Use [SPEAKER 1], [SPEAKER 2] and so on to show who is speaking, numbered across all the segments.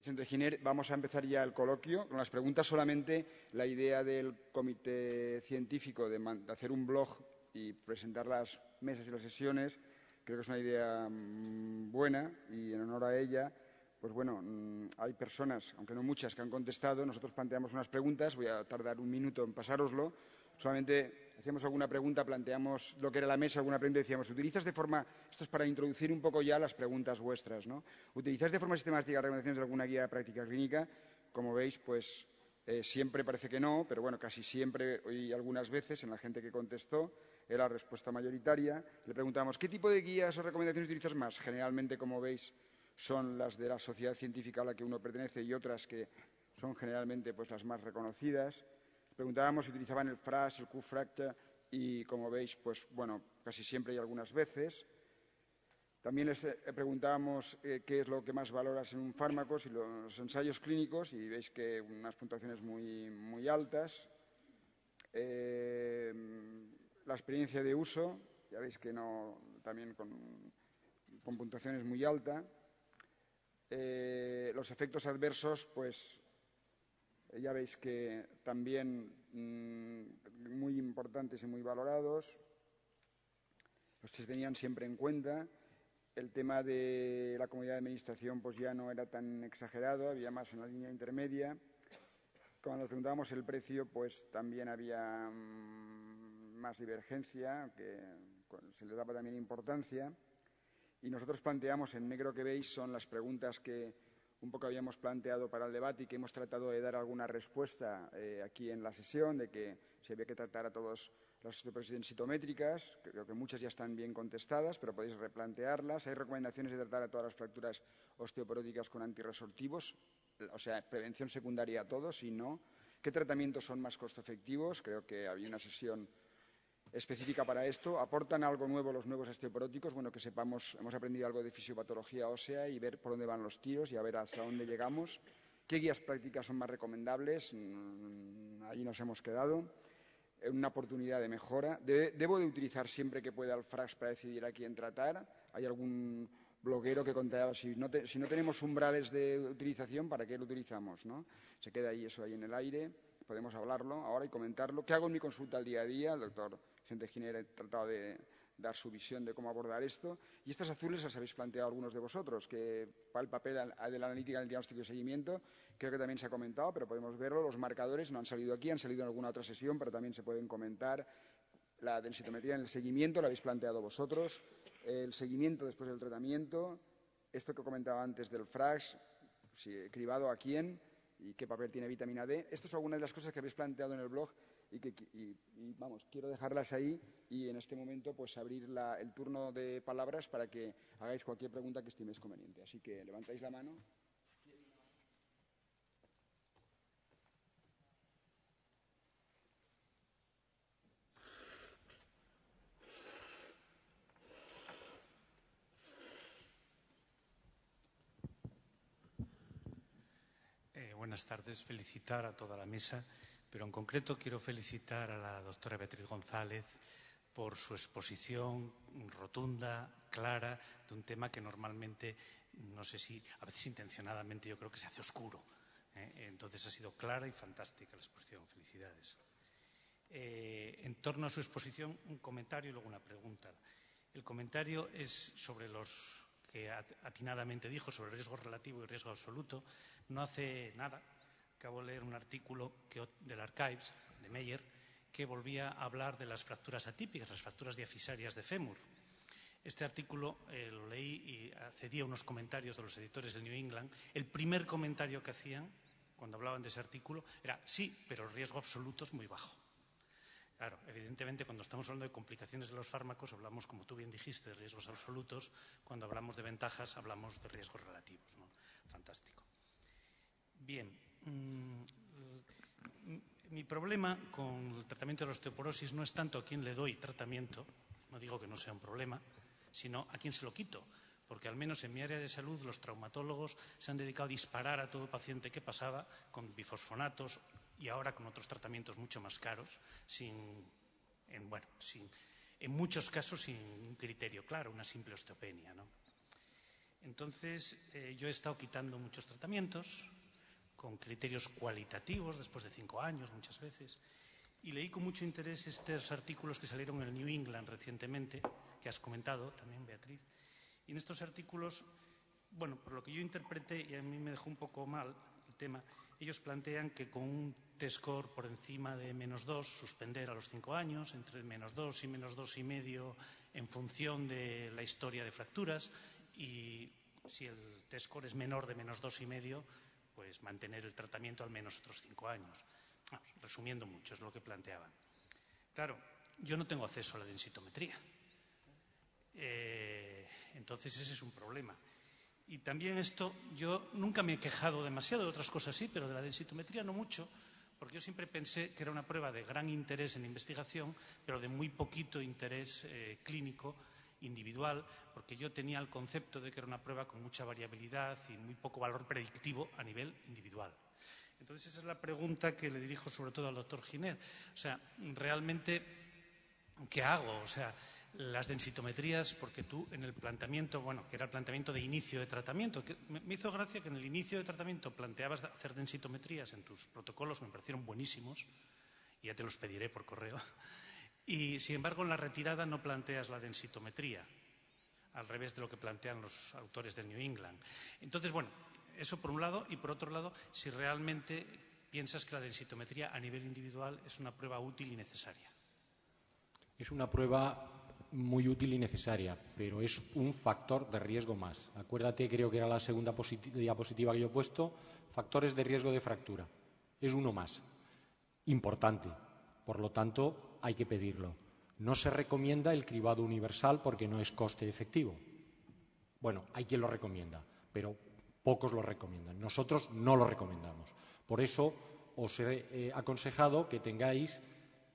[SPEAKER 1] Vicente Giner, vamos a empezar ya el coloquio. Con las preguntas solamente, la idea del comité científico de hacer un blog y presentar las mesas y las sesiones, creo que es una idea buena y en honor a ella, pues bueno, hay personas, aunque no muchas, que han contestado. Nosotros planteamos unas preguntas, voy a tardar un minuto en pasároslo. Solamente hacíamos alguna pregunta, planteamos lo que era la mesa, alguna pregunta y decíamos, ¿utilizas de forma, esto es para introducir un poco ya las preguntas vuestras, ¿no? ¿Utilizas de forma sistemática las recomendaciones de alguna guía de práctica clínica? Como veis, pues siempre parece que no, pero bueno, casi siempre y algunas veces en la gente que contestó era la respuesta mayoritaria. Le preguntamos, ¿qué tipo de guías o recomendaciones utilizas más? Generalmente, como veis, son las de la sociedad científica a la que uno pertenece y otras que son generalmente pues, las más reconocidas. Preguntábamos si utilizaban el FRAS, el QFRACTA y, como veis, pues bueno, casi siempre y algunas veces. También les preguntábamos qué es lo que más valoras en un fármaco, si los ensayos clínicos, y veis que unas puntuaciones muy altas. La experiencia de uso, ya veis que no, también con puntuaciones muy altas. Los efectos adversos, pues ya veis que también muy importantes y muy valorados, los que se tenían siempre en cuenta. El tema de la comunidad de administración pues ya no era tan exagerado, había más en la línea intermedia. Cuando nos preguntábamos el precio, pues también había más divergencia, que se le daba también importancia. Y nosotros planteamos, en negro que veis, son las preguntas que un poco habíamos planteado para el debate y que hemos tratado de dar alguna respuesta aquí en la sesión, de que se había que tratar a todas las osteoporosis densitométricas. Creo que muchas ya están bien contestadas, pero podéis replantearlas. Hay recomendaciones de tratar a todas las fracturas osteoporóticas con antirresortivos, o sea, prevención secundaria a todos y no. ¿Qué tratamientos son más costo efectivos? Creo que había una sesión específica para esto. ¿Aportan algo nuevo los nuevos osteoporóticos? Bueno, que sepamos, hemos aprendido algo de fisiopatología ósea y ver por dónde van los tiros y a ver hasta dónde llegamos. ¿Qué guías prácticas son más recomendables? Ahí nos hemos quedado. Una oportunidad de mejora. ¿Debo de utilizar siempre que pueda el FRAX para decidir a quién tratar? ¿Hay algún bloguero que contaba si no tenemos umbrales de utilización, ¿para qué lo utilizamos? ¿No? Se queda ahí eso ahí en el aire. Podemos hablarlo ahora y comentarlo. ¿Qué hago en mi consulta al día a día? El doctor Vicente Giner ha tratado de dar su visión de cómo abordar esto. Y estas azules las habéis planteado algunos de vosotros, que para el papel de la analítica en el diagnóstico y seguimiento, creo que también se ha comentado, pero podemos verlo. Los marcadores no han salido aquí, han salido en alguna otra sesión, pero también se pueden comentar. La densitometría en el seguimiento la habéis planteado vosotros. El seguimiento después del tratamiento. Esto que comentaba antes del FRAX, si cribado a quién y qué papel tiene vitamina D. Estas son algunas de las cosas que habéis planteado en el blog y vamos, quiero dejarlas ahí y en este momento pues abrir el turno de palabras para que hagáis cualquier pregunta que estiméis conveniente. Así que levantáis la mano.
[SPEAKER 2] Buenas tardes. Felicitar a toda la mesa, pero en concreto quiero felicitar a la doctora Beatriz González por su exposición rotunda, clara, de un tema que normalmente, no sé si, a veces intencionadamente, yo creo que se hace oscuro. Entonces ha sido clara y fantástica la exposición. Felicidades. En torno a su exposición, un comentario y luego una pregunta. El comentario es sobre los que atinadamente dijo sobre el riesgo relativo y riesgo absoluto. No hace nada, acabo de leer un artículo del Archives, de Meyer, que volvía a hablar de las fracturas atípicas, las fracturas diafisarias de fémur. Este artículo lo leí y accedía a unos comentarios de los editores del New England. El primer comentario que hacían, cuando hablaban de ese artículo, era sí, pero el riesgo absoluto es muy bajo. Claro, evidentemente, cuando estamos hablando de complicaciones de los fármacos, hablamos, como tú bien dijiste, de riesgos absolutos. Cuando hablamos de ventajas, hablamos de riesgos relativos, ¿no? Fantástico. Bien, mi problema con el tratamiento de la osteoporosis no es tanto a quién le doy tratamiento, no digo que no sea un problema, sino a quién se lo quito. Porque al menos en mi área de salud los traumatólogos se han dedicado a disparar a todo paciente que pasaba con bifosfonatos y ahora con otros tratamientos mucho más caros, en muchos casos sin un criterio claro, una simple osteopenia, ¿no? Entonces, yo he estado quitando muchos tratamientos con criterios cualitativos después de 5 años muchas veces, y leí con mucho interés estos artículos que salieron en el New England recientemente, que has comentado también, Beatriz. Y en estos artículos, bueno, por lo que yo interpreté, y a mí me dejó un poco mal el tema, ellos plantean que con un T-score por encima de -2, suspender a los 5 años, entre -2 y -2,5 en función de la historia de fracturas, y si el T-score es menor de -2,5, pues mantener el tratamiento al menos otros 5 años. Resumiendo mucho, es lo que planteaban. Claro, yo no tengo acceso a la densitometría. Entonces ese es un problema. Y también esto, yo nunca me he quejado demasiado, de otras cosas sí, pero de la densitometría no mucho, porque yo siempre pensé que era una prueba de gran interés en investigación, pero de muy poquito interés clínico individual, porque yo tenía el concepto de que era una prueba con mucha variabilidad y muy poco valor predictivo a nivel individual. Entonces esa es la pregunta que le dirijo sobre todo al doctor Giner. O sea, realmente, ¿qué hago? O sea, las densitometrías, porque tú en el planteamiento, bueno, que era el planteamiento de inicio de tratamiento, que me hizo gracia que en el inicio de tratamiento planteabas hacer densitometrías en tus protocolos, me parecieron buenísimos, y ya te los pediré por correo. Y, sin embargo, en la retirada no planteas la densitometría, al revés de lo que plantean los autores del New England. Entonces, bueno, eso por un lado, y por otro lado, si realmente piensas que la densitometría a nivel individual es una prueba útil y necesaria.
[SPEAKER 3] Es una prueba muy útil y necesaria, pero es un factor de riesgo más. Acuérdate, creo que era la segunda diapositiva que yo he puesto, factores de riesgo de fractura. Es uno más, importante. Por lo tanto, hay que pedirlo. No se recomienda el cribado universal porque no es coste efectivo. Bueno, hay quien lo recomienda, pero pocos lo recomiendan. Nosotros no lo recomendamos. Por eso os he aconsejado que tengáis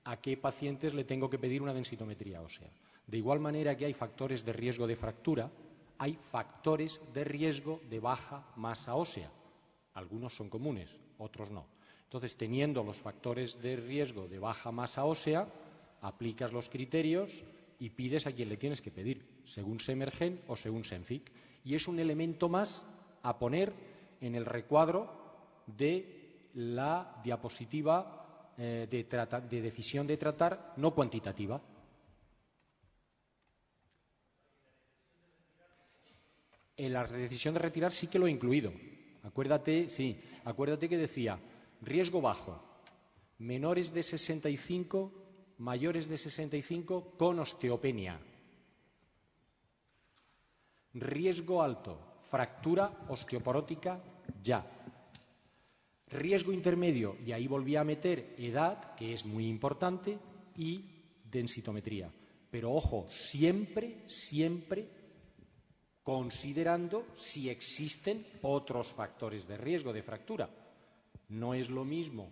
[SPEAKER 3] a qué pacientes le tengo que pedir una densitometría ósea. De igual manera que hay factores de riesgo de fractura, hay factores de riesgo de baja masa ósea. Algunos son comunes, otros no. Entonces, teniendo los factores de riesgo de baja masa ósea, aplicas los criterios y pides a quien le tienes que pedir, según Semergen o según Senfic. Y es un elemento más a poner en el recuadro de la diapositiva de decisión de tratar no cuantitativa. En la decisión de retirar sí que lo he incluido. Acuérdate que decía riesgo bajo, menores de 65, mayores de 65 con osteopenia. Riesgo alto, fractura osteoporótica ya. Riesgo intermedio, y ahí volví a meter edad, que es muy importante, y densitometría. Pero ojo, siempre considerando si existen otros factores de riesgo de fractura. No es lo mismo,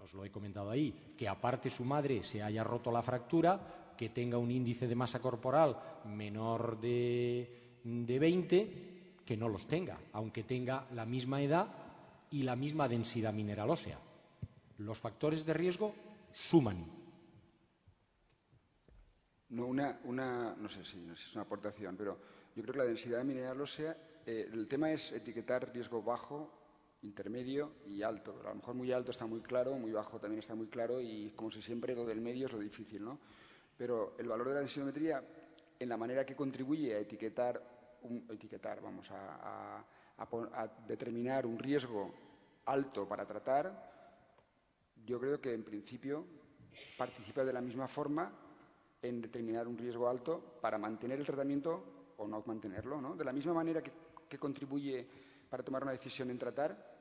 [SPEAKER 3] os lo he comentado ahí, que aparte su madre se haya roto la fractura, que tenga un índice de masa corporal menor de 20, que no los tenga, aunque tenga la misma edad y la misma densidad mineral ósea. Los factores de riesgo suman.
[SPEAKER 1] No sé si es una aportación, pero yo creo que la densidad mineral ósea, el tema es etiquetar riesgo bajo, intermedio y alto. A lo mejor muy alto está muy claro, muy bajo también está muy claro y, como siempre, lo del medio es lo difícil, ¿no? Pero el valor de la densitometría, en la manera que contribuye a a determinar un riesgo alto para tratar, yo creo que en principio participa de la misma forma en determinar un riesgo alto para mantener el tratamiento o no mantenerlo, ¿no? De la misma manera que contribuye para tomar una decisión en tratar.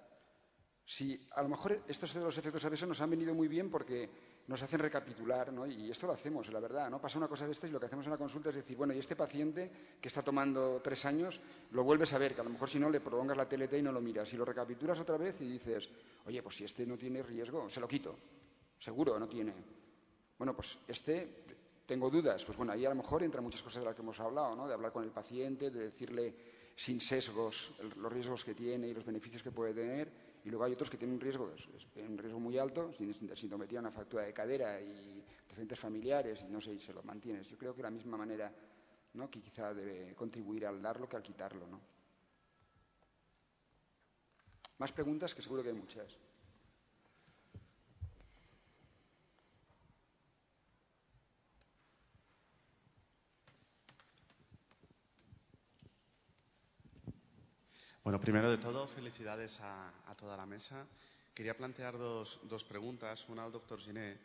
[SPEAKER 1] Si a lo mejor estos de los efectos adversos nos han venido muy bien porque nos hacen recapitular, ¿no? Y esto lo hacemos, la verdad, ¿no? Pasa una cosa de estas y lo que hacemos en la consulta es decir, bueno, y este paciente que está tomando 3 años, lo vuelves a ver, que a lo mejor si no le prolongas la TLT y no lo miras. Y lo recapitulas otra vez y dices, oye, pues si este no tiene riesgo, se lo quito. Seguro no tiene. Bueno, pues tengo dudas. Pues bueno, ahí a lo mejor entran muchas cosas de las que hemos hablado, ¿no? De hablar con el paciente, de decirle sin sesgos los riesgos que tiene y los beneficios que puede tener. Y luego hay otros que tienen un riesgo muy alto, sin densitometría, una fractura de cadera y antecedentes familiares, y no sé, y se lo mantienes. Yo creo que de la misma manera, ¿no? Que quizá debe contribuir al darlo que al quitarlo, ¿no? Más preguntas, que seguro que hay muchas.
[SPEAKER 4] Bueno, primero de todo, felicidades a toda la mesa. Quería plantear dos preguntas. Una al doctor Giné,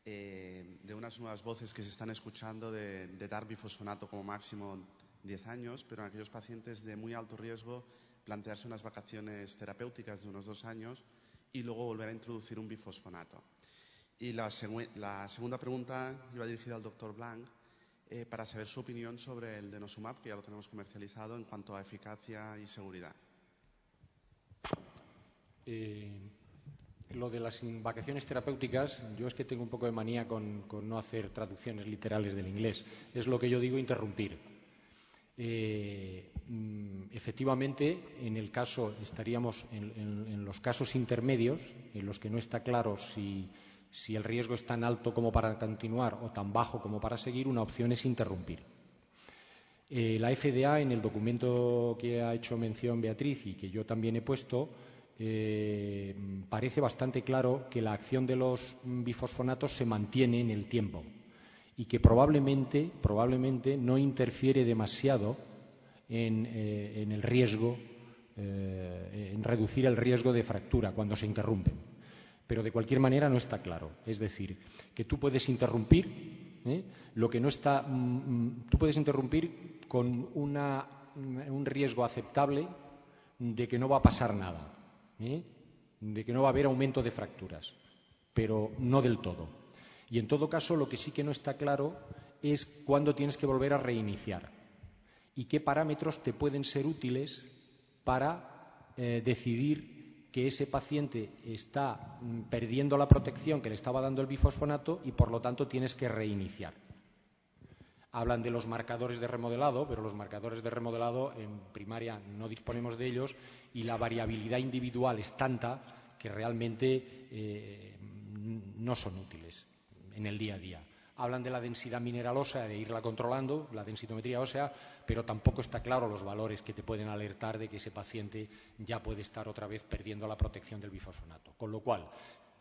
[SPEAKER 4] de unas nuevas voces que se están escuchando de dar bifosfonato como máximo 10 años, pero en aquellos pacientes de muy alto riesgo plantearse unas vacaciones terapéuticas de unos 2 años y luego volver a introducir un bifosfonato. Y la segunda pregunta iba dirigida al doctor Blanc, para saber su opinión sobre el denosumab, que ya lo tenemos comercializado, en cuanto a eficacia y seguridad.
[SPEAKER 3] Lo de las vacaciones terapéuticas, yo es que tengo un poco de manía con no hacer traducciones literales del inglés. Es lo que yo digo, interrumpir. Efectivamente, en el caso, estaríamos en los casos intermedios, en los que no está claro si el riesgo es tan alto como para continuar o tan bajo como para seguir, una opción es interrumpir. La FDA, en el documento que ha hecho mención Beatriz y que yo también he puesto, parece bastante claro que la acción de los bifosfonatos se mantiene en el tiempo y que probablemente no interfiere demasiado en el riesgo, en reducir el riesgo de fractura cuando se interrumpen. Pero de cualquier manera no está claro. Es decir, que tú puedes interrumpir, lo que no está, tú puedes interrumpir con un riesgo aceptable de que no va a pasar nada, de que no va a haber aumento de fracturas, pero no del todo. Y en todo caso, lo que sí que no está claro es cuándo tienes que volver a reiniciar y qué parámetros te pueden ser útiles para decidir que ese paciente está perdiendo la protección que le estaba dando el bifosfonato y, por lo tanto, tienes que reiniciar. Hablan de los marcadores de remodelado, pero los marcadores de remodelado en primaria no disponemos de ellos y la variabilidad individual es tanta que realmente no son útiles en el día a día. Hablan de la densidad mineral ósea, de irla controlando, la densitometría ósea, pero tampoco está claro los valores que te pueden alertar de que ese paciente ya puede estar otra vez perdiendo la protección del bifosfonato. Con lo cual,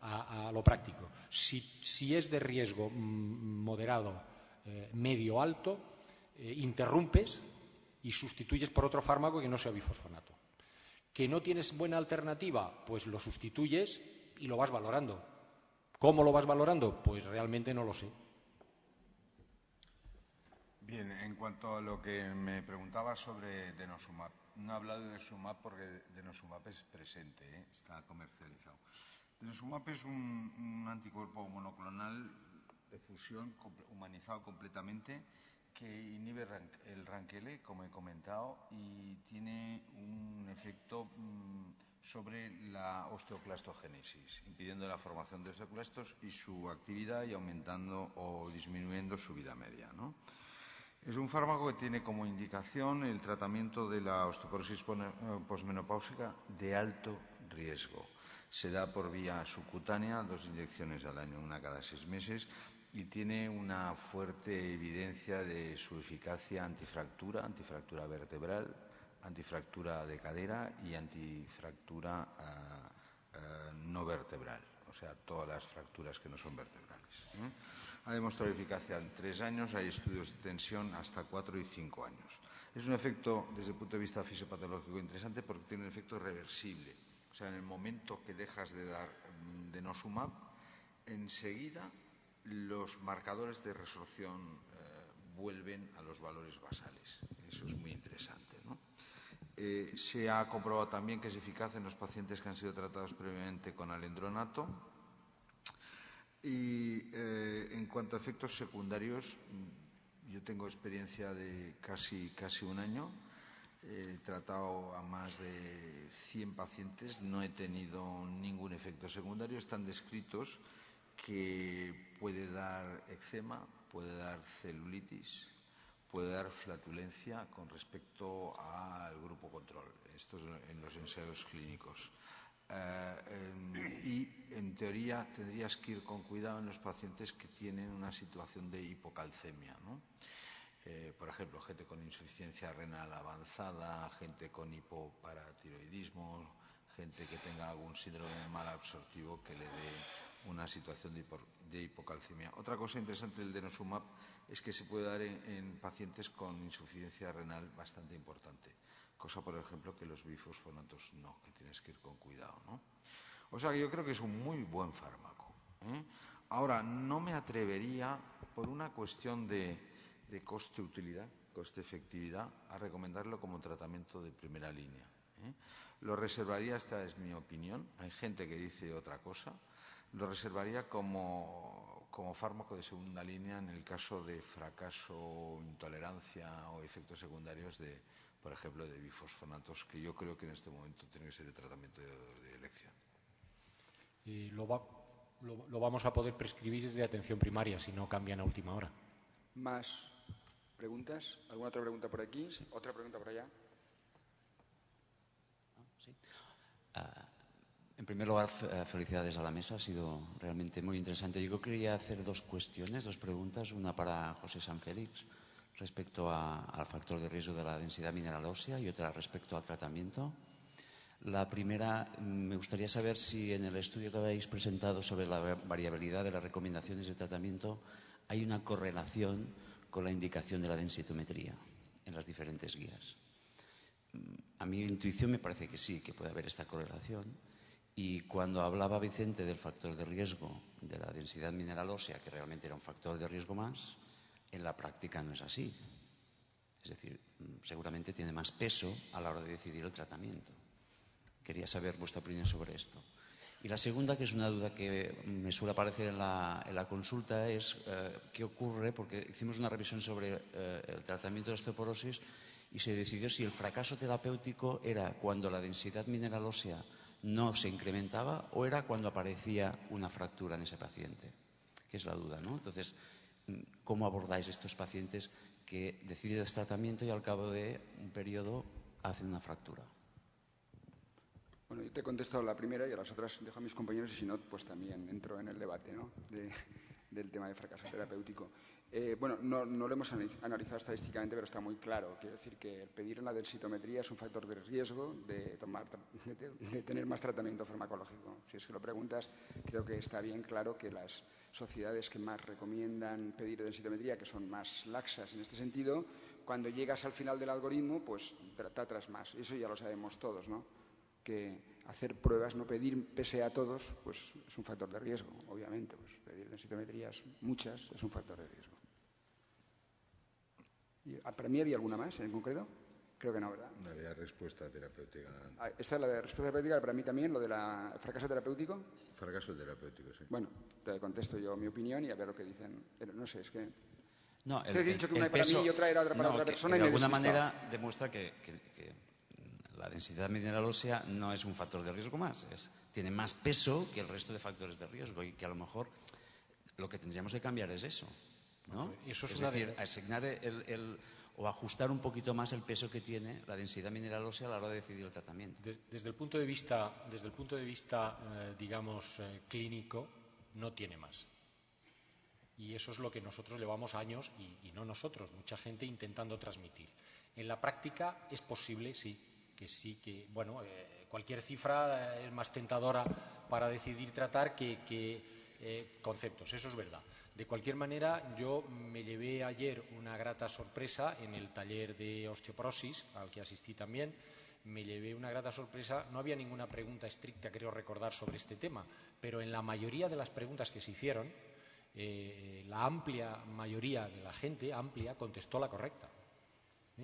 [SPEAKER 3] a lo práctico, si es de riesgo moderado, medio alto, interrumpes y sustituyes por otro fármaco que no sea bifosfonato. ¿Que no tienes buena alternativa? Pues lo sustituyes y lo vas valorando. ¿Cómo lo vas valorando? Pues realmente no lo sé.
[SPEAKER 5] Bien, en cuanto a lo que me preguntaba sobre denosumab, no he hablado de denosumab porque denosumab es presente, está comercializado. Denosumab es un anticuerpo monoclonal de fusión humanizado completamente que inhibe el RANKL, como he comentado, y tiene un efecto sobre la osteoclastogénesis, impidiendo la formación de osteoclastos y su actividad y aumentando o disminuyendo su vida media, ¿no? Es un fármaco que tiene como indicación el tratamiento de la osteoporosis posmenopáusica de alto riesgo. Se da por vía subcutánea, 2 inyecciones al año, una cada 6 meses, y tiene una fuerte evidencia de su eficacia antifractura vertebral, antifractura de cadera y antifractura no vertebral, o sea, todas las fracturas que no son vertebrales. Ha demostrado eficacia en 3 años, hay estudios de tensión hasta 4 y 5 años. Es un efecto, desde el punto de vista fisiopatológico, interesante porque tiene un efecto reversible. O sea, en el momento que dejas de dar denosumab, enseguida los marcadores de resorción vuelven a los valores basales. Eso es muy interesante, ¿no? Se ha comprobado también que es eficaz en los pacientes que han sido tratados previamente con alendronato. Y en cuanto a efectos secundarios, yo tengo experiencia de casi 1 año. He tratado a más de 100 pacientes, no he tenido ningún efecto secundario. Están descritos que puede dar eczema, puede dar celulitis, puede dar flatulencia con respecto al grupo control. Esto es en los ensayos clínicos. Y en teoría tendrías que ir con cuidado en los pacientes que tienen una situación de hipocalcemia, ¿no? Por ejemplo, gente con insuficiencia renal avanzada, gente con hipoparatiroidismo, gente que tenga algún síndrome malabsortivo que le dé una situación de hipocalcemia. Otra cosa interesante del denosumab es que se puede dar en pacientes con insuficiencia renal bastante importante, cosa, por ejemplo, que los bifosfonatos no, que tienes que ir con cuidado, ¿no? O sea, que yo creo que es un muy buen fármaco, ¿eh? Ahora, no me atrevería, por una cuestión de coste-utilidad, coste-efectividad, a recomendarlo como tratamiento de primera línea, ¿eh? Lo reservaría, esta es mi opinión, hay gente que dice otra cosa, lo reservaría como fármaco de segunda línea en el caso de fracaso, intolerancia o efectos secundarios de, por ejemplo, de bifosfonatos, que yo creo que en este momento tiene que ser el tratamiento de elección.
[SPEAKER 3] Y lo vamos a poder prescribir desde atención primaria si no cambian a última hora.
[SPEAKER 1] ¿Más preguntas? ¿Alguna otra pregunta por aquí? Sí. ¿Otra pregunta por allá?
[SPEAKER 6] Sí. En primer lugar, felicidades a la mesa, ha sido realmente muy interesante. Yo quería hacer dos preguntas, una para José Sanfélix respecto al factor de riesgo de la densidad mineral ósea y otra respecto al tratamiento. La primera, me gustaría saber si en el estudio que habéis presentado sobre la variabilidad de las recomendaciones de tratamiento hay una correlación con la indicación de la densitometría en las diferentes guías. A mi intuición me parece que sí, que puede haber esta correlación. Y cuando hablaba Vicente del factor de riesgo de la densidad mineral ósea, que realmente era un factor de riesgo más, en la práctica no es así. Es decir, seguramente tiene más peso a la hora de decidir el tratamiento. Quería saber vuestra opinión sobre esto. Y la segunda, que es una duda que me suele aparecer en la consulta, es qué ocurre, porque hicimos una revisión sobre el tratamiento de osteoporosis y se decidió si el fracaso terapéutico era cuando la densidad mineral ósea no se incrementaba o era cuando aparecía una fractura en ese paciente, que es la duda, ¿no? Entonces, ¿cómo abordáis estos pacientes que deciden el tratamiento y al cabo de un periodo hacen una fractura?
[SPEAKER 1] Bueno, yo te contesto a la primera y a las otras dejo a mis compañeros y si no, pues también entro en el debate, ¿no? del tema de fracaso terapéutico. Bueno, no lo hemos analizado estadísticamente, pero está muy claro. Quiero decir que el pedir la densitometría es un factor de riesgo de tener más tratamiento farmacológico. Si es que lo preguntas, creo que está bien claro que las sociedades que más recomiendan pedir densitometría, que son más laxas en este sentido, cuando llegas al final del algoritmo, pues te atrás más. Eso ya lo sabemos todos, ¿no? Que hacer pruebas, no pedir PSA a todos, pues es un factor de riesgo, obviamente. Pues pedir densitometrías, muchas, es un factor de riesgo. ¿Para mí había alguna más en concreto? Creo que no, ¿verdad?
[SPEAKER 5] No había respuesta terapéutica.
[SPEAKER 1] Esta es la de respuesta terapéutica, para mí también, lo del fracaso terapéutico.
[SPEAKER 5] Fracaso terapéutico, sí.
[SPEAKER 1] Bueno, te contesto yo mi opinión y a ver lo que dicen. Pero no sé, es que...
[SPEAKER 6] No,
[SPEAKER 1] he dicho que una era para mí y otra era para otra persona.
[SPEAKER 6] Que de alguna manera demuestra que la densidad mineral ósea no es un factor de riesgo más, tiene más peso que el resto de factores de riesgo y que a lo mejor lo que tendríamos que cambiar es eso, ¿no?
[SPEAKER 3] Eso
[SPEAKER 6] es decir, asignar o ajustar un poquito más el peso que tiene la densidad mineral ósea a la hora de decidir el tratamiento.
[SPEAKER 3] Desde el punto de vista, digamos, clínico, no tiene más. Y eso es lo que nosotros llevamos años, y no nosotros, mucha gente intentando transmitir. En la práctica es posible, sí, bueno, cualquier cifra es más tentadora para decidir tratar que conceptos, eso es verdad. De cualquier manera, yo me llevé ayer una grata sorpresa en el taller de osteoporosis, al que asistí también. Me llevé una grata sorpresa, no había ninguna pregunta estricta, creo recordar, sobre este tema, pero en la mayoría de las preguntas que se hicieron, la amplia mayoría de la gente contestó la correcta.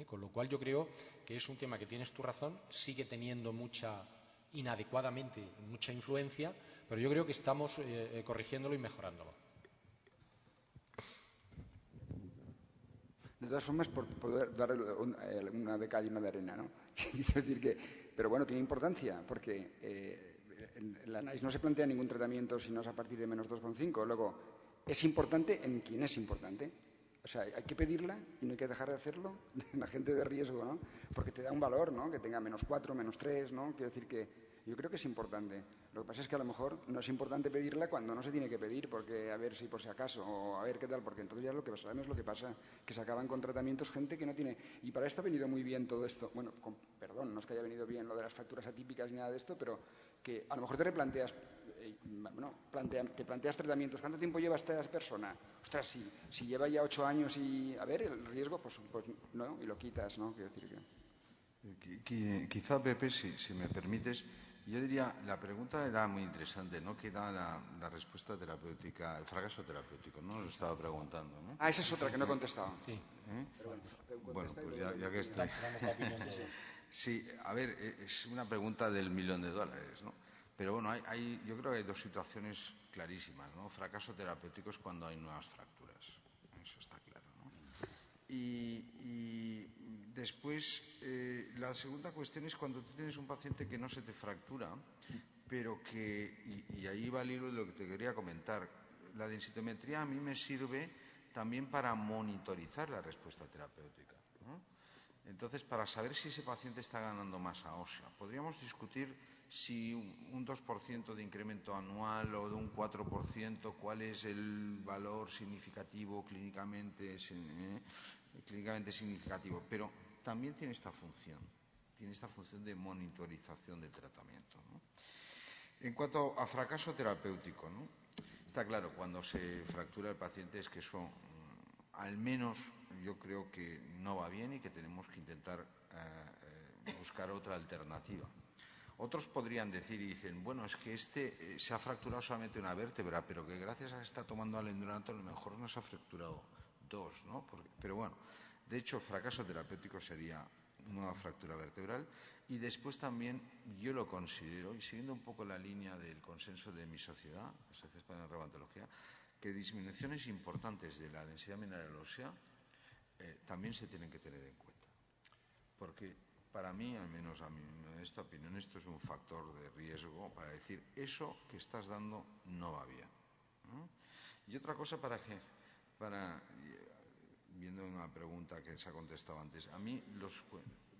[SPEAKER 3] Con lo cual yo creo que es un tema que tienes tu razón, sigue teniendo inadecuadamente mucha influencia, pero yo creo que estamos corrigiéndolo y mejorándolo.
[SPEAKER 1] De todas formas, por poder dar una de cal y una de arena, ¿no? Quiero decir que, pero bueno, tiene importancia, porque el análisis no se plantea ningún tratamiento si no es a partir de menos 2,5. Luego, es importante en quién es importante. O sea, hay que pedirla y no hay que dejar de hacerlo en la gente de riesgo, ¿no? Porque te da un valor, ¿no? Que tenga menos 4, menos 3, ¿no? Quiero decir que yo creo que es importante. Lo que pasa es que a lo mejor no es importante pedirla cuando no se tiene que pedir, porque a ver si por si acaso, o a ver qué tal, porque entonces ya lo que sabemos es lo que pasa, que se acaban con tratamientos gente que no tiene... Y para esto ha venido muy bien todo esto. Bueno, perdón. perdón, no es que haya venido bien lo de las fracturas atípicas ni nada de esto, pero que a lo mejor te replanteas, te planteas tratamientos. ¿Cuánto tiempo lleva esta persona? Ostras, si lleva ya 8 años y, a ver, el riesgo, pues no, y lo quitas, ¿no? Quiero decir que...
[SPEAKER 5] Quizá, Pepe, si me permites, yo diría, la pregunta era muy interesante, ¿no? Que era la respuesta terapéutica, el fracaso terapéutico, ¿no? Lo estaba preguntando, ¿no?
[SPEAKER 1] Esa es otra que no he contestado.
[SPEAKER 3] Sí.
[SPEAKER 5] Bueno, pues ya que estoy... Sí, a ver, es una pregunta del $1.000.000, ¿no? Pero bueno, yo creo que hay dos situaciones clarísimas, ¿no? Fracaso terapéutico es cuando hay nuevas fracturas, eso está claro, ¿no? Y después, la segunda cuestión es cuando tú tienes un paciente que no se te fractura, pero que, y ahí va el hilo de lo que te quería comentar, la densitometría a mí me sirve también para monitorizar la respuesta terapéutica, ¿no? Entonces, para saber si ese paciente está ganando masa ósea, podríamos discutir si un 2% de incremento anual o de un 4%, cuál es el valor significativo clínicamente significativo, pero también tiene esta función de monitorización del tratamiento, ¿no? En cuanto a fracaso terapéutico, ¿no? Está claro, cuando se fractura el paciente es que eso, al menos yo creo que no va bien y que tenemos que intentar buscar otra alternativa. Otros podrían decir y dicen, bueno, es que se ha fracturado solamente una vértebra, pero que gracias a que está tomando alendronato a lo mejor no se ha fracturado dos, ¿no? Pero bueno, de hecho, fracaso terapéutico sería nueva fractura vertebral. Y después también yo lo considero, y siguiendo un poco la línea del consenso de mi sociedad, la Sociedad Española de Reumatología, que disminuciones importantes de la densidad mineral ósea también se tienen que tener en cuenta. Porque para mí, al menos a mí, en esta opinión, esto es un factor de riesgo para decir eso que estás dando no va bien, ¿no? Y otra cosa viendo una pregunta que se ha contestado antes, a mí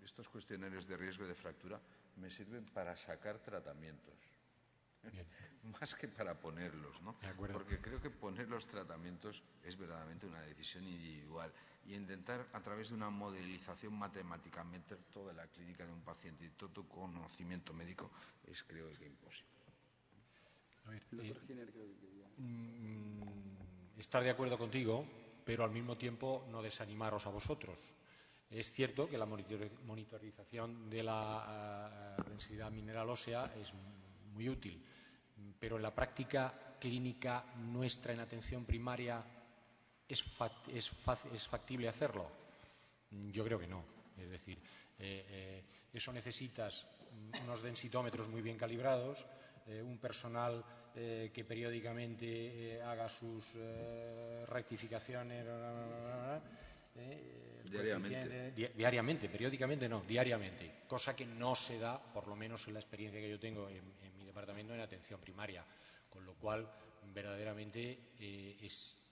[SPEAKER 5] estos cuestionarios de riesgo de fractura me sirven para sacar tratamientos, más que para ponerlos, ¿no? Porque creo que poner los tratamientos es verdaderamente una decisión individual y intentar a través de una modelización matemática meter toda la clínica de un paciente y todo tu conocimiento médico es, creo que, imposible.
[SPEAKER 3] A ver, estar de acuerdo contigo, pero al mismo tiempo no desanimaros a vosotros. Es cierto que la monitorización de la densidad mineral ósea es muy útil, pero en la práctica clínica nuestra en atención primaria ¿es factible hacerlo? Yo creo que no. Es decir, eso necesitas unos densitómetros muy bien calibrados, un personal que periódicamente haga sus rectificaciones diariamente, periódicamente no, diariamente, cosa que no se da, por lo menos en la experiencia que yo tengo en mi departamento, en atención primaria, con lo cual verdaderamente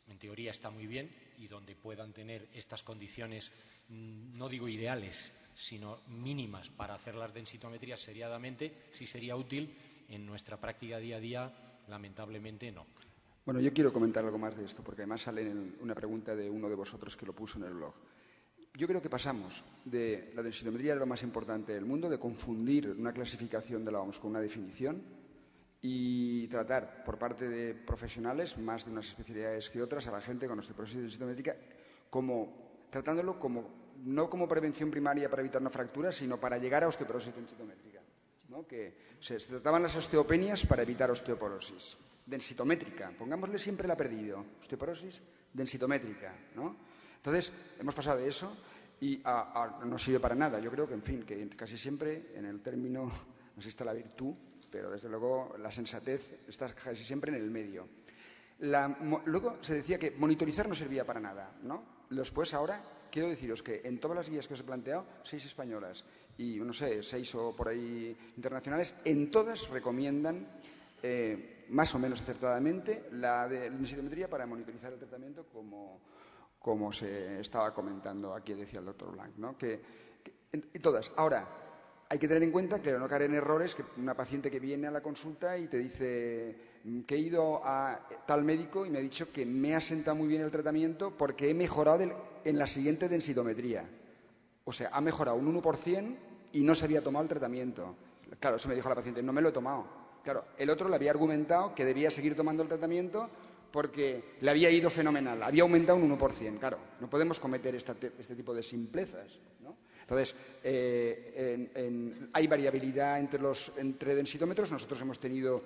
[SPEAKER 3] en teoría está muy bien, y donde puedan tener estas condiciones, no digo ideales, sino mínimas para hacer las densitometrías seriadamente, sí sería útil. En nuestra práctica día a día, lamentablemente, no.
[SPEAKER 1] Bueno, yo quiero comentar algo más de esto, porque además sale en una pregunta de uno de vosotros que lo puso en el blog. Yo creo que pasamos de la densitometría de lo más importante del mundo, de confundir una clasificación de la OMS con una definición y tratar por parte de profesionales, más de unas especialidades que otras, a la gente con osteoporosis densitométrica, tratándolo no como prevención primaria para evitar una fractura, sino para llegar a osteoporosis densitométrica, ¿no? Que se trataban las osteopenias para evitar osteoporosis densitométrica. Pongámosle siempre el apellido, osteoporosis densitométrica, ¿no? Entonces, hemos pasado de eso y no sirve para nada. Yo creo que, en fin, que casi siempre en el término no existe la virtud, pero desde luego la sensatez está casi siempre en el medio. Luego se decía que monitorizar no servía para nada, ¿no? Después, ahora, quiero deciros que en todas las guías que os he planteado, 6 españolas y, no sé, 6 o por ahí internacionales, en todas recomiendan, más o menos acertadamente, la densitometría para monitorizar el tratamiento como se estaba comentando aquí, decía el doctor Blanc, ¿no? En todas. Ahora, hay que tener en cuenta que no caer en errores, que una paciente que viene a la consulta y te dice que he ido a tal médico y me ha dicho que me ha sentado muy bien el tratamiento porque he mejorado en la siguiente densitometría. O sea, ha mejorado un 1% y no se había tomado el tratamiento. Claro, eso me dijo la paciente, no me lo he tomado. Claro, el otro le había argumentado que debía seguir tomando el tratamiento porque le había ido fenomenal, había aumentado un 1%. Claro, no podemos cometer este tipo de simplezas, ¿no? Entonces, hay variabilidad entre densitómetros. Nosotros hemos tenido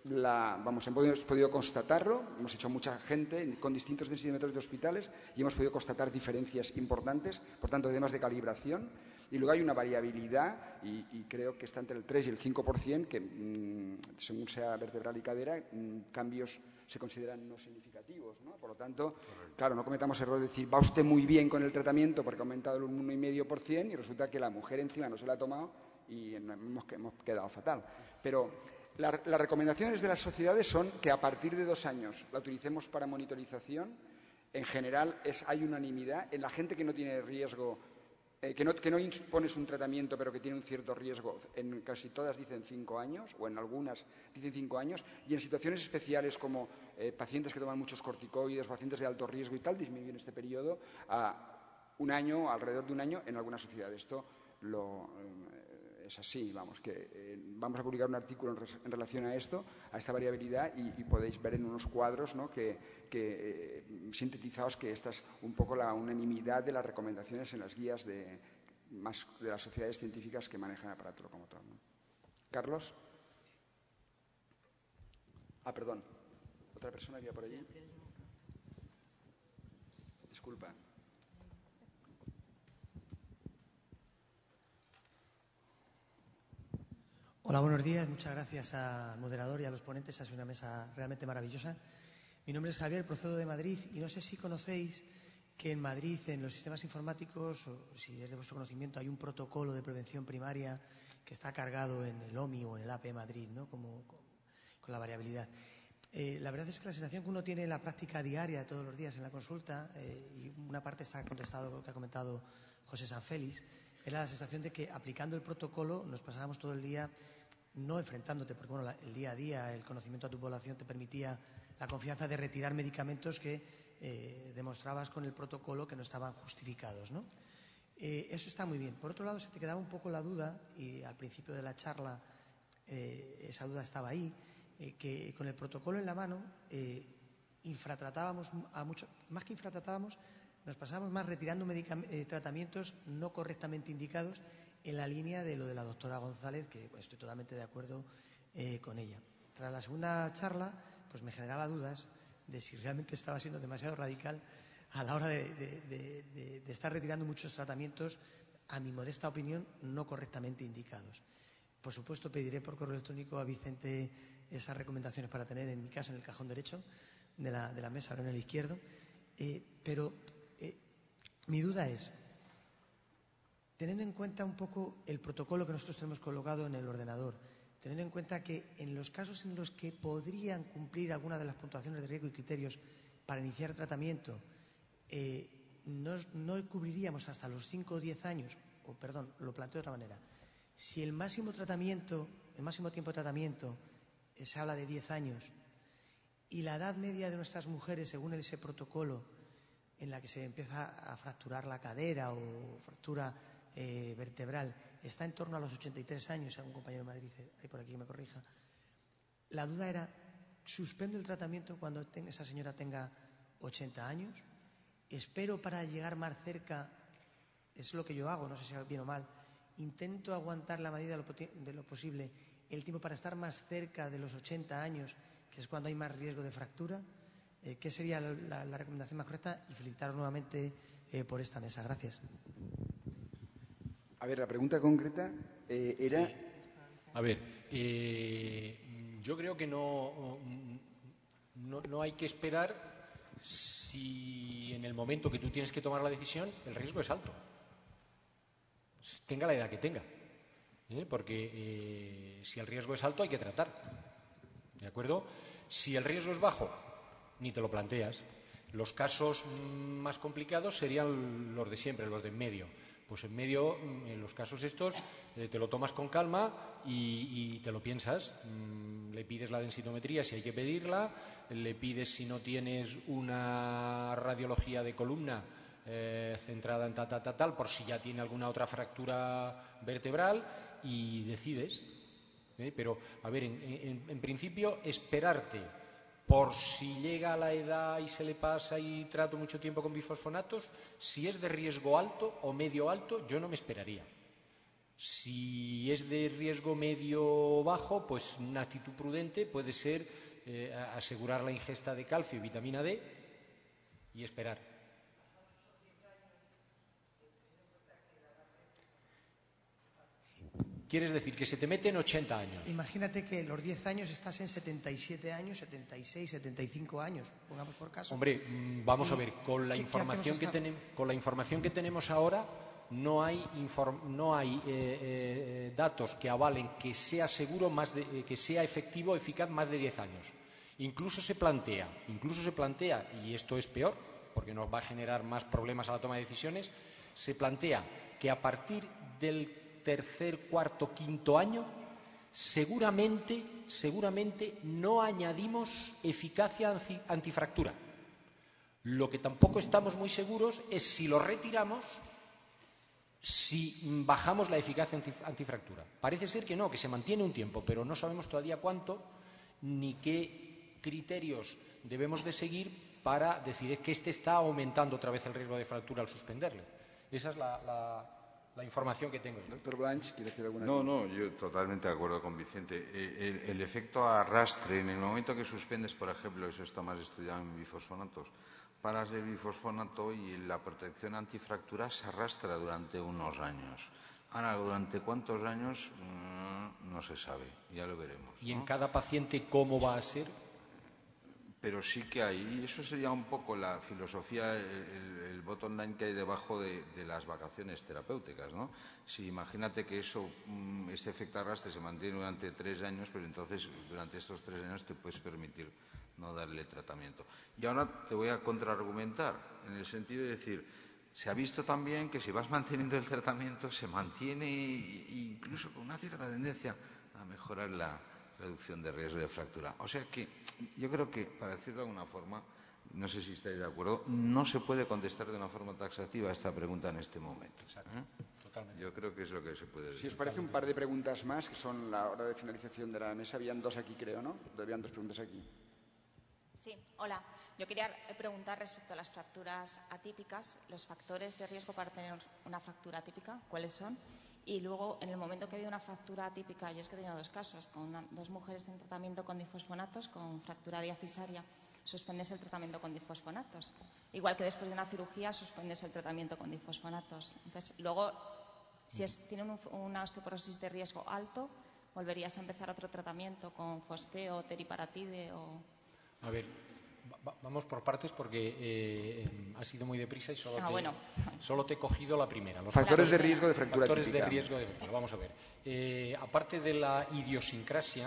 [SPEAKER 1] hemos podido constatarlo, hemos hecho mucha gente con distintos densitómetros de hospitales y hemos podido constatar diferencias importantes, por tanto, temas de calibración. Y luego hay una variabilidad, y creo que está entre el 3 y el 5%, que según sea vertebral y cadera, cambios se consideran no significativos, ¿no? Por lo tanto, claro, no cometamos error de decir, va usted muy bien con el tratamiento porque ha aumentado el 1,5% y resulta que la mujer encima no se la ha tomado y hemos quedado fatal. Pero las recomendaciones de las sociedades son que a partir de 2 años la utilicemos para monitorización. En general hay unanimidad en la gente que no tiene riesgo, que no impones un tratamiento pero que tiene un cierto riesgo. En casi todas dicen 5 años o en algunas dicen 5 años, y en situaciones especiales como pacientes que toman muchos corticoides, pacientes de alto riesgo y tal, disminuyen este periodo a 1 año, alrededor de 1 año en algunas sociedades. Esto es así, que vamos a publicar un artículo en relación a esto, a esta variabilidad, y podéis ver en unos cuadros, ¿no?, sintetizados, que esta es un poco la unanimidad de las recomendaciones en las guías de las sociedades científicas que manejan el aparato locomotor, ¿no? Carlos. Perdón. ¿Otra persona había por allí? Disculpa.
[SPEAKER 7] Hola, buenos días. Muchas gracias al moderador y a los ponentes. Ha sido una mesa realmente maravillosa. Mi nombre es Javier, procedo de Madrid, y no sé si conocéis que en Madrid, en los sistemas informáticos, o si es de vuestro conocimiento, hay un protocolo de prevención primaria que está cargado en el OMI o en el AP Madrid, ¿no?, con la variabilidad. La verdad es que la sensación que uno tiene en la práctica diaria de todos los días en la consulta, y una parte está contestado lo que ha comentado José Sanfélix, era la sensación de que aplicando el protocolo nos pasábamos todo el día no enfrentándote, porque bueno, el día a día, el conocimiento a tu población te permitía la confianza de retirar medicamentos que demostrabas con el protocolo que no estaban justificados, ¿no? Eso está muy bien. Por otro lado, se te quedaba un poco la duda, y al principio de la charla esa duda estaba ahí, que con el protocolo en la mano infratratábamos a mucho, más que infratratábamos, nos pasábamos más retirando tratamientos no correctamente indicados, en la línea de lo de la doctora González, que pues, estoy totalmente de acuerdo con ella. Tras la segunda charla, pues me generaba dudas de si realmente estaba siendo demasiado radical a la hora de estar retirando muchos tratamientos, a mi modesta opinión, no correctamente indicados. Por supuesto, pediré por correo electrónico a Vicente esas recomendaciones para tener, en mi caso, en el cajón derecho de la mesa, no en el izquierdo. Pero mi duda es, teniendo en cuenta un poco el protocolo que nosotros tenemos colocado en el ordenador, teniendo en cuenta que en los casos en los que podrían cumplir alguna de las puntuaciones de riesgo y criterios para iniciar tratamiento, no cubriríamos hasta los 5 o 10 años, o perdón, lo planteo de otra manera. Si el máximo tiempo de tratamiento se habla de 10 años, y la edad media de nuestras mujeres, según ese protocolo, en la que se empieza a fracturar la cadera o fractura vertebral, está en torno a los 83 años, algún compañero de Madrid hay por aquí que me corrija. La duda era, ¿suspendo el tratamiento cuando esa señora tenga 80 años? ¿Espero para llegar más cerca? Es lo que yo hago, no sé si es bien o mal. Intento aguantar la medida de lo posible el tiempo para estar más cerca de los 80 años, que es cuando hay más riesgo de fractura. ¿Qué sería la recomendación más correcta? Y felicitaros nuevamente por esta mesa. Gracias.
[SPEAKER 1] A ver, la pregunta concreta era...
[SPEAKER 3] Sí. A ver, yo creo que no hay que esperar si en el momento que tú tienes que tomar la decisión el riesgo es alto. Tenga la edad que tenga. Porque si el riesgo es alto hay que tratar. ¿De acuerdo? Si el riesgo es bajo, ni te lo planteas. Los casos más complicados serían los de siempre, los de en medio. Pues en medio, en los casos estos, te lo tomas con calma y te lo piensas. Le pides la densitometría si hay que pedirla, le pides, si no tienes una radiología de columna, centrada en tal, por si ya tiene alguna otra fractura vertebral y decides. Pero, a ver, en principio, esperarte por si llega a la edad y se le pasa y trato mucho tiempo con bifosfonatos, si es de riesgo alto o medio alto, yo no me esperaría. Si es de riesgo medio bajo, pues una actitud prudente puede ser asegurar la ingesta de calcio y vitamina D y esperar. ¿Quieres decir que se te mete en 80 años?
[SPEAKER 7] Imagínate que los 10 años estás en 77 años, 76, 75 años, pongamos por caso.
[SPEAKER 3] Hombre, vamos a ver, con la información que tenemos ahora, no hay datos que avalen que sea seguro que sea efectivo, eficaz más de 10 años. Incluso se plantea, y esto es peor, porque nos va a generar más problemas a la toma de decisiones, se plantea que a partir del tercer, cuarto, quinto año, seguramente no añadimos eficacia antifractura. Lo que tampoco estamos muy seguros es si lo retiramos, si bajamos la eficacia antifractura. Parece ser que no, que se mantiene un tiempo, pero no sabemos todavía cuánto ni qué criterios debemos de seguir para decir que está aumentando otra vez el riesgo de fractura al suspenderle. Esa es la información que tengo.
[SPEAKER 1] Doctor Blanch, ¿quiere decir alguna
[SPEAKER 5] cosa? No, yo totalmente de acuerdo con Vicente. El efecto arrastre, en el momento que suspendes, por ejemplo, eso está más estudiado en bifosfonatos, paras el bifosfonato y la protección antifractura se arrastra durante unos años. Ahora, ¿durante cuántos años? No se sabe, ya lo veremos.
[SPEAKER 3] ¿Y en cada paciente cómo va a ser?
[SPEAKER 5] Pero sí que hay, y eso sería un poco la filosofía, el bottom line que hay debajo de las vacaciones terapéuticas, ¿no? Si imagínate que este efecto arrastre se mantiene durante 3 años, pero entonces durante estos 3 años te puedes permitir no darle tratamiento. Y ahora te voy a contraargumentar, en el sentido de decir, se ha visto también que si vas manteniendo el tratamiento se mantiene incluso con una cierta tendencia a mejorar la reducción de riesgo de fractura. O sea que yo creo que, para decirlo de alguna forma, no sé si estáis de acuerdo, no se puede contestar de una forma taxativa a esta pregunta en este momento.
[SPEAKER 3] Totalmente.
[SPEAKER 5] Yo creo que es lo que se puede decir.
[SPEAKER 1] Si os parece, un par de preguntas más, que son la hora de finalización de la mesa. Habían 2 aquí, creo, ¿no? Habían 2 preguntas aquí.
[SPEAKER 8] Sí, hola. Yo quería preguntar respecto a las fracturas atípicas, los factores de riesgo para tener una fractura atípica, ¿cuáles son? Y luego, en el momento que ha habido una fractura atípica, yo es que he tenido 2 casos, con 2 mujeres en tratamiento con difosfonatos, con fractura diafisaria, suspendes el tratamiento con difosfonatos. Igual que después de una cirugía, suspendes el tratamiento con difosfonatos. Entonces, luego, si tienen una osteoporosis de riesgo alto, volverías a empezar otro tratamiento con fosteo, teriparatide o...
[SPEAKER 3] A ver, vamos por partes porque ha sido muy deprisa y solo te he cogido la primera. Los
[SPEAKER 1] factores de riesgo de fractura
[SPEAKER 3] típica.
[SPEAKER 1] Factores
[SPEAKER 3] de riesgo de fractura. Vamos a ver. Aparte de la idiosincrasia,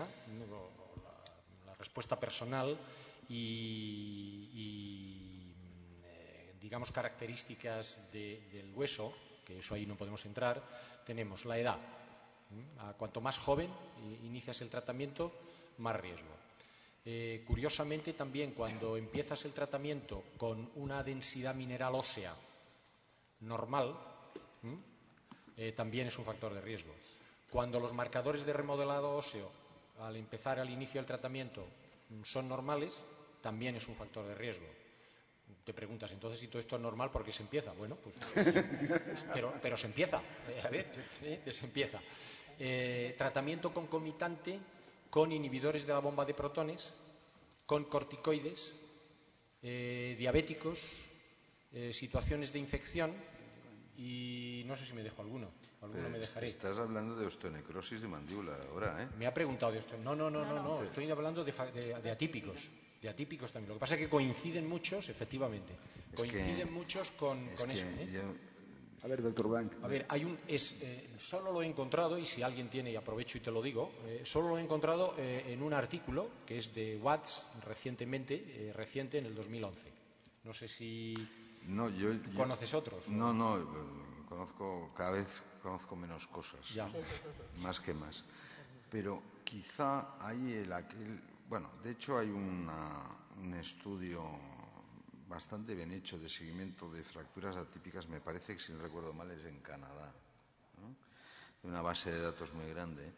[SPEAKER 3] la respuesta personal y digamos, características del hueso, que eso ahí no podemos entrar, tenemos la edad. Cuanto más joven inicias el tratamiento, más riesgo. Curiosamente también cuando empiezas el tratamiento con una densidad mineral ósea normal, también es un factor de riesgo. Cuando los marcadores de remodelado óseo al inicio del tratamiento son normales, también es un factor de riesgo. Te preguntas, entonces, si todo esto es normal, ¿por qué se empieza? Bueno, pues pero se empieza. A ver, se empieza. Tratamiento concomitante con inhibidores de la bomba de protones, con corticoides, diabéticos, situaciones de infección y no sé si me dejo alguno me dejaré.
[SPEAKER 5] Estás hablando de osteonecrosis de mandíbula ahora, ¿eh?
[SPEAKER 3] Me ha preguntado de esto. No. Estoy hablando de atípicos. De atípicos también. Lo que pasa es que coinciden muchos, efectivamente. Coinciden muchos con eso.
[SPEAKER 1] A ver, doctor Blanc.
[SPEAKER 3] A ver, solo lo he encontrado, y si alguien tiene, y aprovecho y te lo digo, solo lo he encontrado en un artículo que es de Watts, reciente, en el 2011. No sé si conoces otros.
[SPEAKER 5] No, cada vez conozco menos cosas.
[SPEAKER 3] Ya.
[SPEAKER 5] Más que más. Pero quizá hay de hecho hay un estudio bastante bien hecho de seguimiento de fracturas atípicas, me parece que si no recuerdo mal es en Canadá, ¿no? Una base de datos muy grande.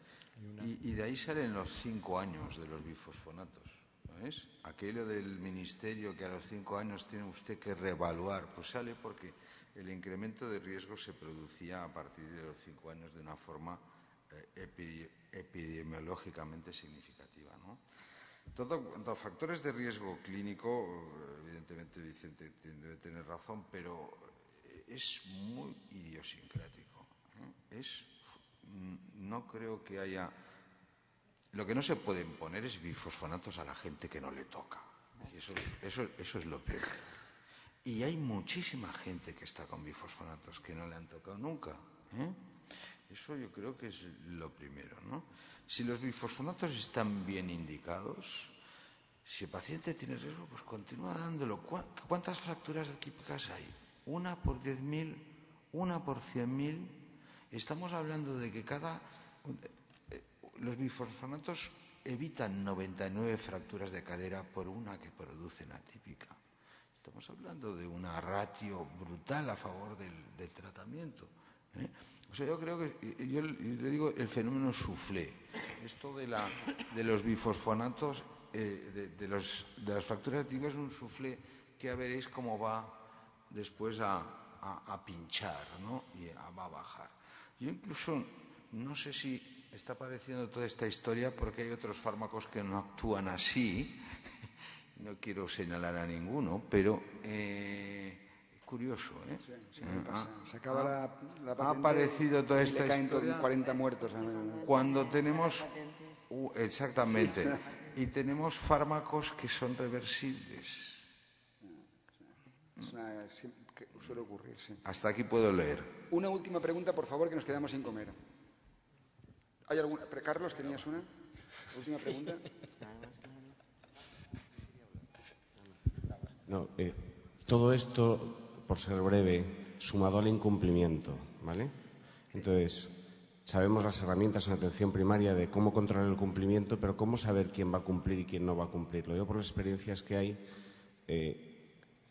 [SPEAKER 5] Y de ahí salen los 5 años de los bifosfonatos. ¿Ves? Aquello del ministerio que a los 5 años tiene usted que reevaluar, pues sale porque el incremento de riesgo se producía a partir de los 5 años de una forma epidemiológicamente significativa, ¿no? Cuanto a factores de riesgo clínico, evidentemente Vicente debe tener razón, pero es muy idiosincrático, ¿eh? No creo que haya... Lo que no se puede imponer es bifosfonatos a la gente que no le toca. Y eso es lo peor. Y hay muchísima gente que está con bifosfonatos que no le han tocado nunca, ¿eh? Eso yo creo que es lo primero, ¿no? Si los bifosfonatos están bien indicados, si el paciente tiene riesgo, pues continúa dándolo. ¿Cuántas fracturas atípicas hay? 1 por 10.000, 1 por 100.000. Estamos hablando de que los bifosfonatos evitan 99 fracturas de cadera por una que producen atípica. Estamos hablando de una ratio brutal a favor del tratamiento, ¿eh? O sea, yo creo que, yo le digo, el fenómeno soufflé. Esto de los bifosfonatos, de las fracturas atípicas es un soufflé que ya veréis cómo va después a pinchar, ¿no? Y va a bajar. Yo incluso no sé si está apareciendo toda esta historia porque hay otros fármacos que no actúan así. No quiero señalar a ninguno, pero curioso, ¿eh?
[SPEAKER 1] Sí, se acaba la patente,
[SPEAKER 5] ha aparecido toda esta historia
[SPEAKER 1] 40 muertos.
[SPEAKER 5] Cuando tenemos... exactamente. Y tenemos fármacos que son reversibles.
[SPEAKER 1] Suele ocurrir, sí.
[SPEAKER 5] Hasta aquí puedo leer.
[SPEAKER 1] Una última pregunta, por favor, que nos quedamos sin comer. ¿Hay alguna? Carlos, ¿tenías una? ¿Última pregunta?
[SPEAKER 9] No, todo esto, por ser breve, sumado al incumplimiento, ¿vale? Entonces, sabemos las herramientas en atención primaria de cómo controlar el cumplimiento, pero cómo saber quién va a cumplir y quién no va a cumplir. Lo digo por las experiencias que hay,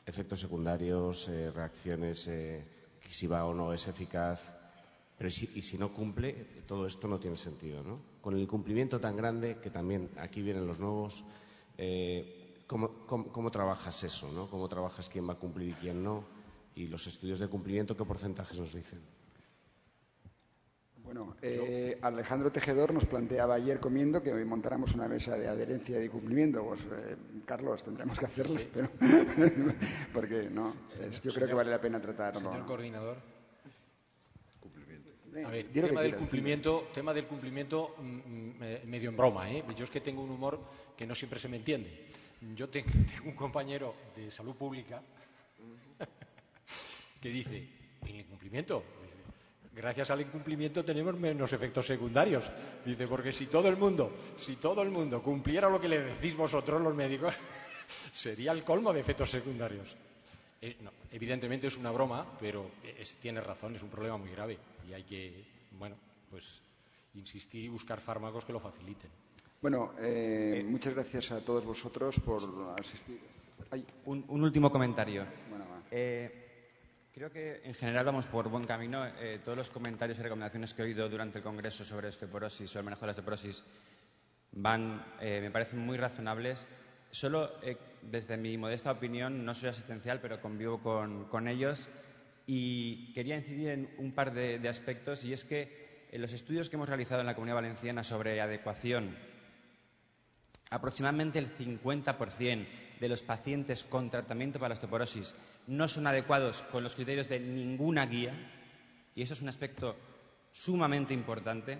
[SPEAKER 9] efectos secundarios, reacciones, si va o no es eficaz, pero si no cumple, todo esto no tiene sentido, ¿no? Con el incumplimiento tan grande, que también aquí vienen los nuevos, ¿cómo trabajas eso, ¿no? ¿Cómo trabajas quién va a cumplir y quién no? Y los estudios de cumplimiento, ¿qué porcentajes nos dicen?
[SPEAKER 1] Bueno, Alejandro Tejedor nos planteaba ayer comiendo que hoy montáramos una mesa de adherencia y de cumplimiento. Pues, Carlos, tendremos que hacerlo, pero porque no, yo creo que vale la pena tratarlo.
[SPEAKER 3] Señor coordinador. A ver, tema del cumplimiento medio en broma, ¿eh? Yo es que tengo un humor que no siempre se me entiende. Yo tengo un compañero de salud pública que dice, ¿el incumplimiento? Gracias al incumplimiento tenemos menos efectos secundarios. Dice, porque si todo el mundo cumpliera lo que le decís vosotros los médicos, sería el colmo de efectos secundarios. No, evidentemente es una broma, pero tiene razón, es un problema muy grave y hay que, pues insistir y buscar fármacos que lo faciliten.
[SPEAKER 1] Bueno, muchas gracias a todos vosotros por asistir.
[SPEAKER 10] Un último comentario.
[SPEAKER 1] Bueno, va.
[SPEAKER 10] Creo que en general vamos por buen camino. Todos los comentarios y recomendaciones que he oído durante el Congreso sobre osteoporosis, sobre el manejo de la osteoporosis, me parecen muy razonables. Solo, desde mi modesta opinión, no soy asistencial, pero convivo con ellos y quería incidir en un par de aspectos, y es que en los estudios que hemos realizado en la Comunidad Valenciana sobre adecuación, aproximadamente el 50% de los pacientes con tratamiento para la osteoporosis no son adecuados con los criterios de ninguna guía, y eso es un aspecto sumamente importante.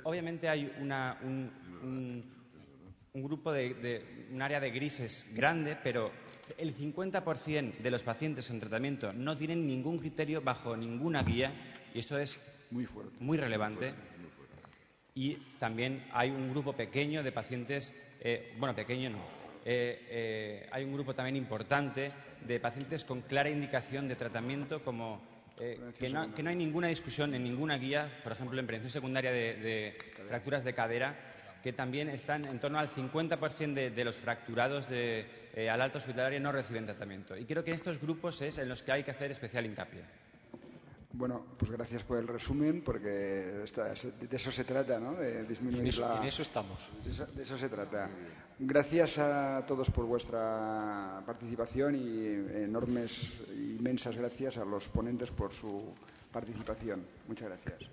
[SPEAKER 10] Obviamente hay un grupo un área de grises grande, pero el 50% de los pacientes en tratamiento no tienen ningún criterio bajo ninguna guía, y esto es muy relevante. Y también hay un grupo pequeño de pacientes, hay un grupo también importante de pacientes con clara indicación de tratamiento, como que no hay ninguna discusión en ninguna guía, por ejemplo, en prevención secundaria de fracturas de cadera, que también están en torno al 50% de los fracturados al alta hospitalaria no reciben tratamiento. Y creo que en estos grupos es en los que hay que hacer especial hincapié.
[SPEAKER 1] Bueno, pues gracias por el resumen, porque de eso se trata, ¿no? De disminuir
[SPEAKER 3] en eso estamos.
[SPEAKER 1] De eso se trata. Gracias a todos por vuestra participación y inmensas gracias a los ponentes por su participación. Muchas gracias.